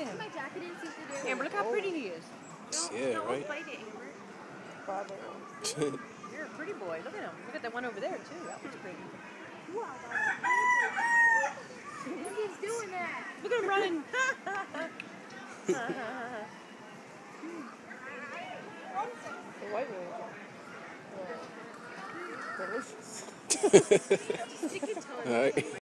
him. My jacket didn't seem to do. Amber, look how pretty he is. Yeah, right? Bite it, Amber. Probably. You're a pretty boy. Look at him. Look at that one over there, too. That one's pretty. He's doing that. Look at him running. The white one. Delicious. All right.